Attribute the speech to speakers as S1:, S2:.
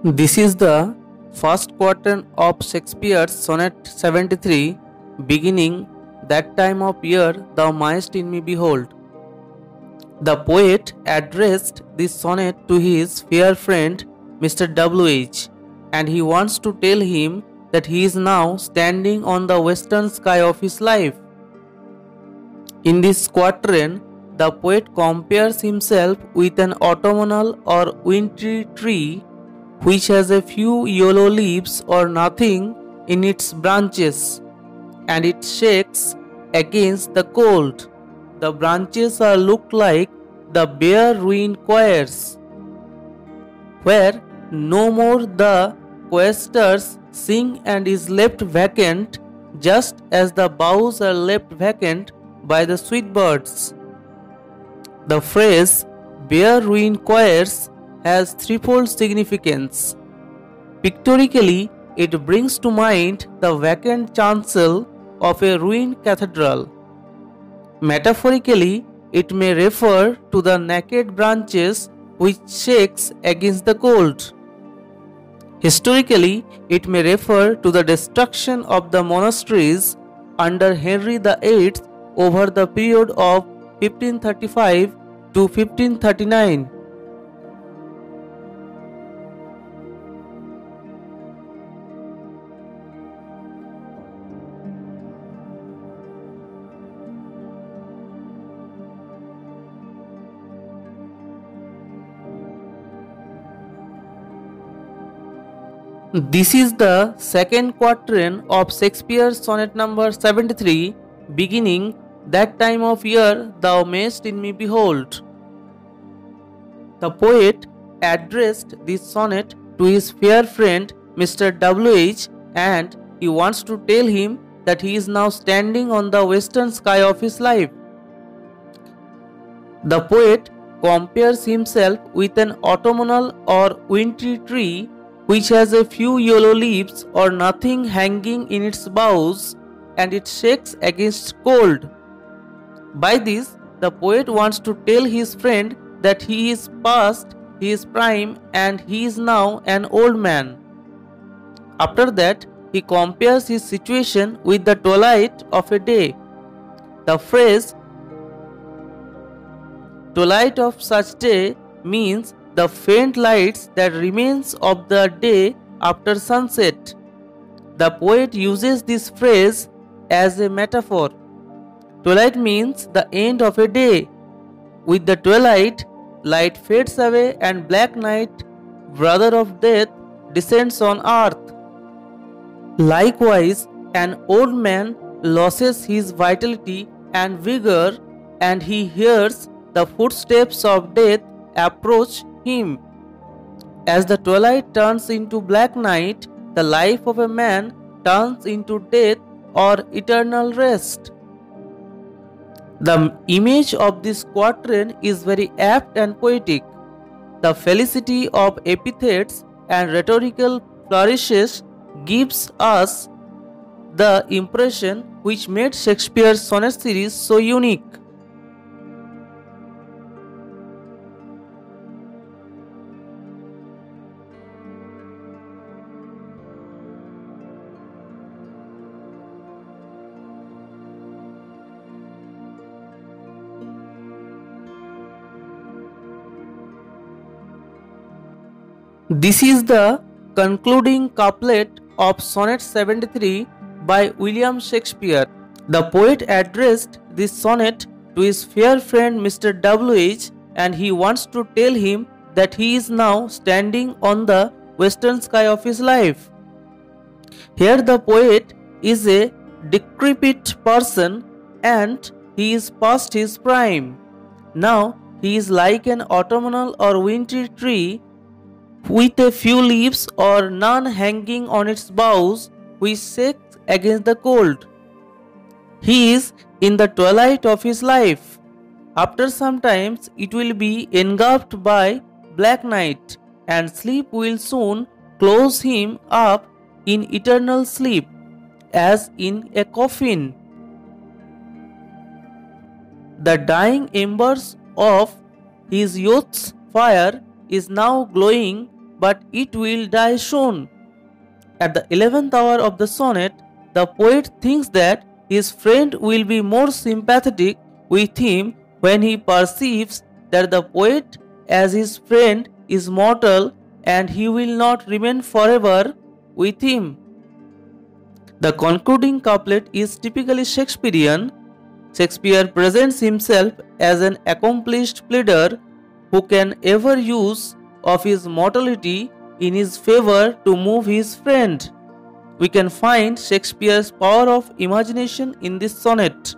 S1: This is the first quatrain of Shakespeare's Sonnet 73, beginning, "That time of year thou mayest in me behold." The poet addressed this sonnet to his fair friend Mr. W.H., and he wants to tell him that he is now standing on the western sky of his life. In this quatrain, the poet compares himself with an autumnal or wintry tree which has a few yellow leaves or nothing in its branches, and it shakes against the cold. The branches are look like the bare ruined choirs, where no more the choristers sing and is left vacant, just as the boughs are left vacant by the sweet birds. The phrase bare ruined choirs has threefold significance. Pictorially, it brings to mind the vacant chancel of a ruined cathedral. Metaphorically, it may refer to the naked branches which shakes against the cold. Historically, it may refer to the destruction of the monasteries under Henry VIII over the period of 1535 to 1539. This is the second quatrain of Shakespeare's sonnet number 73, beginning, "That time of year thou mayest in me behold." The poet addressed this sonnet to his fair friend Mr. W.H., and he wants to tell him that he is now standing on the western sky of his life. The poet compares himself with an autumnal or wintry tree which has a few yellow leaves or nothing hanging in its boughs, and it shakes against cold. By this, the poet wants to tell his friend that he is past his prime and he is now an old man. After that, he compares his situation with the twilight of a day. The phrase "twilight of such day" means the faint lights that remains of the day after sunset. The poet uses this phrase as a metaphor. Twilight means the end of a day. With the twilight, light fades away and black night, brother of death, descends on earth. Likewise, an old man loses his vitality and vigor, and he hears the footsteps of death approach him. As the twilight turns into black night, the life of a man turns into death or eternal rest. The image of this quatrain is very apt and poetic. The felicity of epithets and rhetorical flourishes gives us the impression which made Shakespeare's sonnet series so unique. This is the concluding couplet of Sonnet 73 by William Shakespeare. The poet addressed this sonnet to his fair friend Mr. W.H., and he wants to tell him that he is now standing on the western sky of his life. Here the poet is a decrepit person and he is past his prime. Now he is like an autumnal or wintry tree with a few leaves or none hanging on its boughs, which shakes against the cold. He is in the twilight of his life. After some time it will be engulfed by black night, and sleep will soon close him up in eternal sleep, as in a coffin. The dying embers of his youth's fire is now glowing but it will die soon. At the 11th hour of the sonnet, the poet thinks that his friend will be more sympathetic with him when he perceives that the poet, as his friend, is mortal and he will not remain forever with him. The concluding couplet is typically Shakespearean. Shakespeare presents himself as an accomplished pleader who can ever use of his mortality in his favor to move his friend. We can find Shakespeare's power of imagination in this sonnet.